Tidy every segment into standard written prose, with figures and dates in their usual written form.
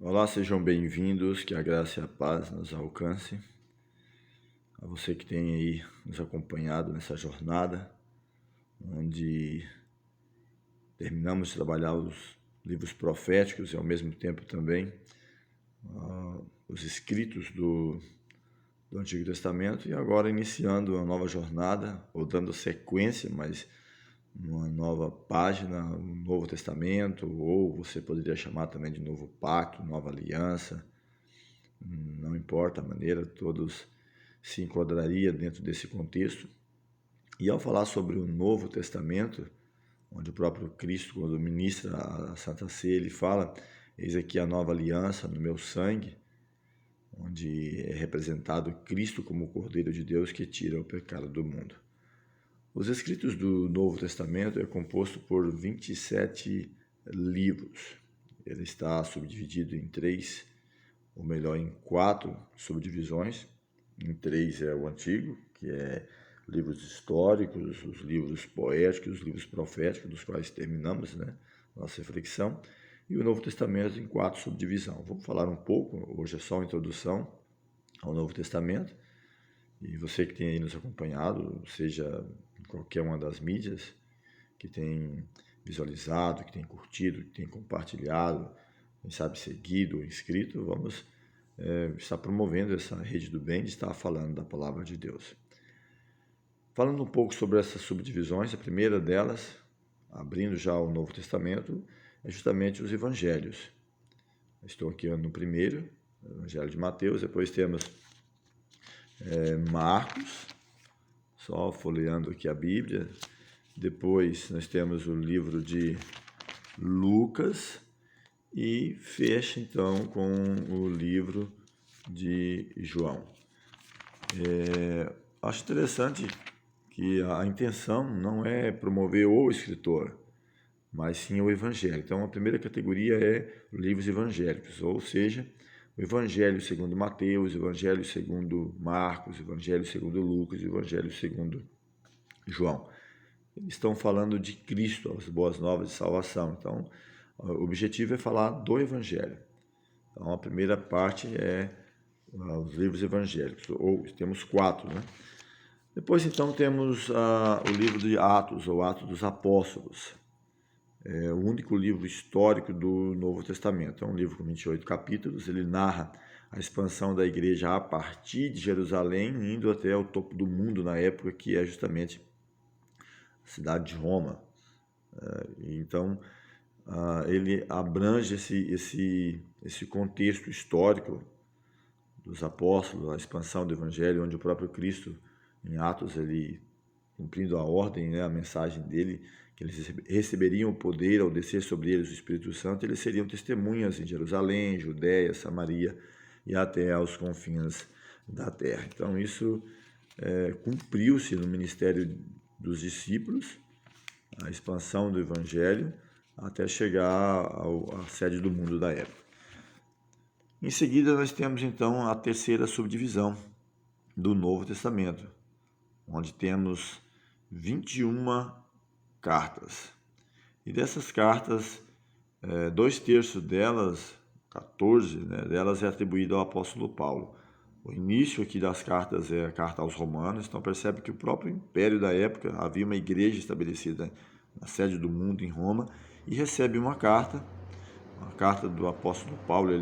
Olá, sejam bem-vindos, que a graça e a paz nos alcance. A você que tem aí nos acompanhado nessa jornada, onde terminamos de trabalhar os livros proféticos e ao mesmo tempo também os escritos do Antigo Testamento, e agora iniciando uma nova jornada, ou dando sequência, mas numa nova página, um Novo Testamento, ou você poderia chamar também de Novo Pacto, Nova Aliança. Não importa a maneira, todos se enquadraria dentro desse contexto. E ao falar sobre o Novo Testamento, onde o próprio Cristo, quando ministra a Santa Ceia, ele fala: eis aqui a nova aliança no meu sangue, onde é representado Cristo como o Cordeiro de Deus que tira o pecado do mundo. Os escritos do Novo Testamento é composto por 27 livros. Ele está subdividido em três, ou melhor, em quatro subdivisões. Em três é o Antigo, que é livros históricos, os livros poéticos, os livros proféticos, dos quais terminamos, nossa reflexão, e o Novo Testamento em quatro subdivisões. Vamos falar um pouco, hoje é só uma introdução ao Novo Testamento, e você que tem aí nos acompanhado, seja em qualquer uma das mídias, que tem visualizado, que tem curtido, que tem compartilhado, quem sabe seguido ou inscrito, vamos estar promovendo essa rede do bem, de estar falando da palavra de Deus. Falando um pouco sobre essas subdivisões, a primeira delas, abrindo já o Novo Testamento, é justamente os evangelhos. Estou aqui no primeiro, o Evangelho de Mateus, depois temos Marcos, só folheando aqui a Bíblia. Depois nós temos o livro de Lucas e fecha então com o livro de João. Acho interessante que a intenção não é promover o escritor, mas sim o evangelho. Então a primeira categoria é livros evangélicos, ou seja, o Evangelho segundo Mateus, o Evangelho segundo Marcos, o Evangelho segundo Lucas, o Evangelho segundo João. Eles estão falando de Cristo, as boas novas de salvação. Então, o objetivo é falar do Evangelho. Então, a primeira parte é os livros evangélicos, ou temos quatro, Depois, então, temos o livro de Atos, ou Atos dos Apóstolos. É o único livro histórico do Novo Testamento. É um livro com 28 capítulos. Ele narra a expansão da igreja a partir de Jerusalém, indo até o topo do mundo na época, que é justamente a cidade de Roma. Então, ele abrange esse contexto histórico dos apóstolos, a expansão do evangelho, onde o próprio Cristo, em Atos, ele cumprindo a ordem, a mensagem dele, que eles receberiam o poder ao descer sobre eles o Espírito Santo, eles seriam testemunhas em Jerusalém, Judéia, Samaria e até aos confins da terra. Então isso cumpriu-se no ministério dos discípulos, a expansão do evangelho, até chegar à sede do mundo da época. Em seguida, nós temos então a terceira subdivisão do Novo Testamento, onde temos 21 cartas. E dessas cartas, 2/3 delas, 14 delas, é atribuído ao apóstolo Paulo. O início aqui das cartas é a carta aos Romanos, então percebe que o próprio império da época, havia uma igreja estabelecida na sede do mundo em Roma, e recebe uma carta do apóstolo Paulo,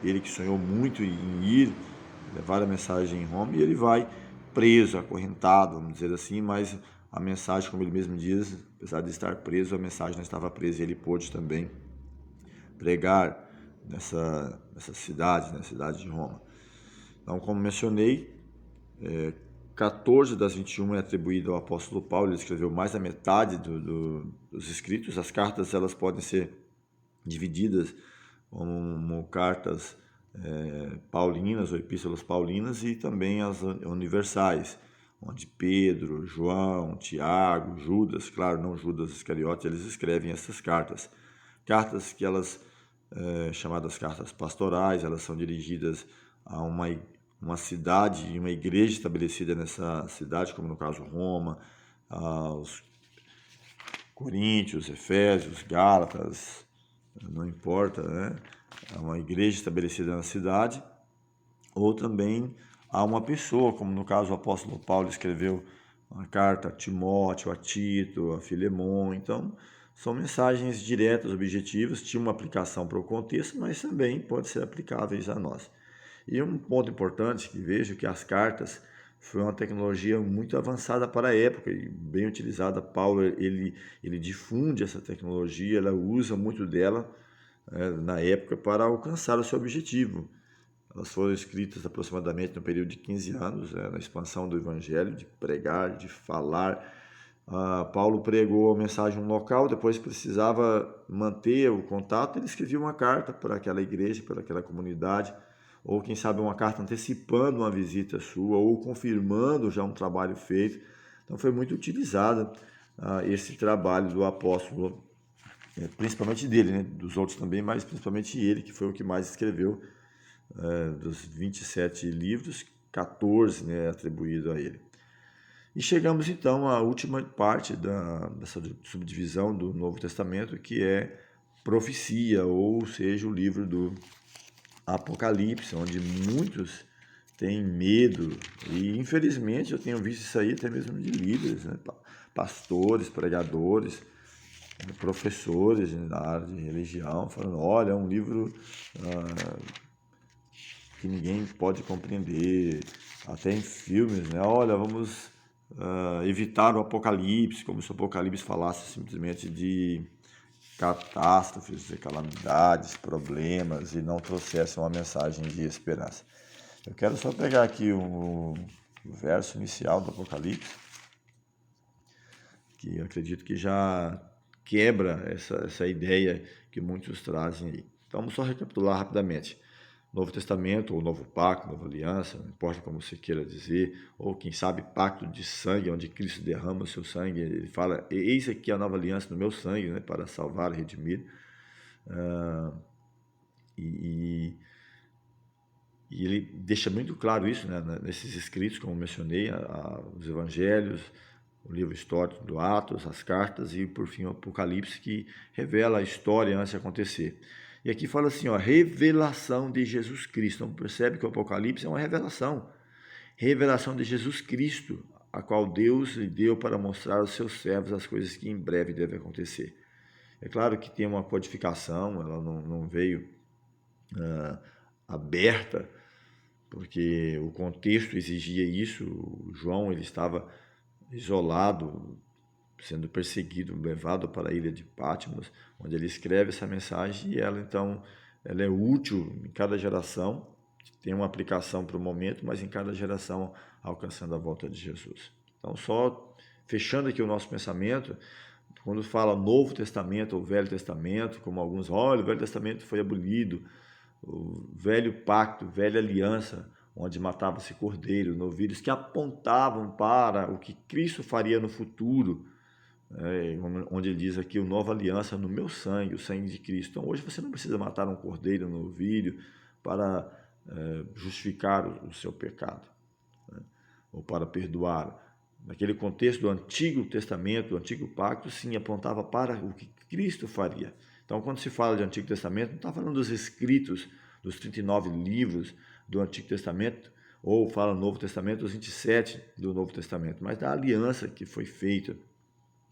ele que sonhou muito em ir levar a mensagem em Roma, e ele vai preso, acorrentado, vamos dizer assim, mas a mensagem, como ele mesmo diz, apesar de estar preso, a mensagem não estava presa, e ele pôde também pregar nessa cidade, na cidade de Roma. Então, como mencionei, 14 das 21 é atribuído ao apóstolo Paulo. Ele escreveu mais da metade dos escritos. As cartas, elas podem ser divididas como cartas paulinas ou epístolas paulinas, e também as universais, onde Pedro, João, Tiago, Judas, claro, não Judas Iscariote, eles escrevem essas cartas. Cartas que elas, chamadas cartas pastorais, elas são dirigidas a uma cidade e uma igreja estabelecida nessa cidade, como no caso Roma, aos Coríntios, Efésios, Gálatas, não importa, a uma igreja estabelecida na cidade, ou também a uma pessoa, como no caso o apóstolo Paulo escreveu uma carta a Timóteo, a Tito, a Filemon. Então, são mensagens diretas, objetivas, tinha uma aplicação para o contexto, mas também pode ser aplicáveis a nós. E um ponto importante que vejo que as cartas foi uma tecnologia muito avançada para a época e bem utilizada. Paulo ele difunde essa tecnologia, ela usa muito dela na época para alcançar o seu objetivo. Elas foram escritas aproximadamente no período de 15 anos, na expansão do evangelho, de pregar, de falar. Paulo pregou a mensagem em um local, depois precisava manter o contato, ele escrevia uma carta para aquela igreja, para aquela comunidade, ou quem sabe uma carta antecipando uma visita sua, ou confirmando já um trabalho feito. Então foi muito utilizado esse trabalho do apóstolo, principalmente dele, né? Dos outros também, mas principalmente ele, que foi o que mais escreveu. Dos 27 livros, 14, né, atribuído a ele. E chegamos então à última parte dessa subdivisão do Novo Testamento, que é profecia, ou seja, o livro do Apocalipse, onde muitos têm medo, e infelizmente eu tenho visto isso aí até mesmo de líderes, né, pastores, pregadores, professores na área de religião, falando, olha, é um livro que ninguém pode compreender, até em filmes, né? Olha, vamos evitar o apocalipse, como se o apocalipse falasse simplesmente de catástrofes, de calamidades, problemas, e não trouxesse uma mensagem de esperança. Eu quero só pegar aqui o verso inicial do Apocalipse, que eu acredito que já quebra essa ideia que muitos trazem aí. Então, vamos só recapitular rapidamente. Novo Testamento, ou Novo Pacto, Nova Aliança, não importa como você queira dizer, ou quem sabe Pacto de Sangue, onde Cristo derrama o seu sangue. Ele fala, eis aqui a nova aliança no meu sangue, né, para salvar e redimir. E ele deixa muito claro isso, né, nesses escritos, como mencionei, os evangelhos, o livro histórico do Atos, as cartas e, por fim, o Apocalipse, que revela a história antes de acontecer. E aqui fala assim, ó, revelação de Jesus Cristo. Então, percebe que o Apocalipse é uma revelação. Revelação de Jesus Cristo, a qual Deus lhe deu para mostrar aos seus servos as coisas que em breve devem acontecer. É claro que tem uma codificação, ela não veio aberta, porque o contexto exigia isso. O João ele estava isolado, sendo perseguido, levado para a ilha de Patmos, onde ele escreve essa mensagem, e ela então ela é útil em cada geração, tem uma aplicação para o momento, mas em cada geração alcançando a volta de Jesus. Então, só fechando aqui o nosso pensamento, quando fala Novo Testamento ou Velho Testamento, como alguns, olha, o Velho Testamento foi abolido, o velho pacto, velha aliança, onde matava-se cordeiro, novilhos, que apontavam para o que Cristo faria no futuro, onde ele diz aqui, o nova aliança no meu sangue, o sangue de Cristo. Então, hoje você não precisa matar um cordeiro, um novilho, para justificar o seu pecado, né? Ou para perdoar. Naquele contexto do Antigo Testamento, do Antigo Pacto, sim, apontava para o que Cristo faria. Então, quando se fala de Antigo Testamento, não está falando dos escritos, dos 39 livros do Antigo Testamento, ou fala Novo Testamento, os 27 do Novo Testamento, mas da aliança que foi feita.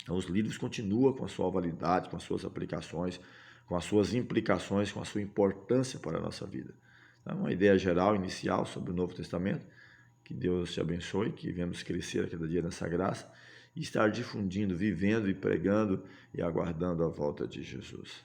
Então, os livros continuam com a sua validade, com as suas aplicações, com as suas implicações, com a sua importância para a nossa vida. Então, uma ideia geral, inicial sobre o Novo Testamento. Que Deus te abençoe, que venhamos crescer a cada dia nessa graça e estar difundindo, vivendo e pregando e aguardando a volta de Jesus.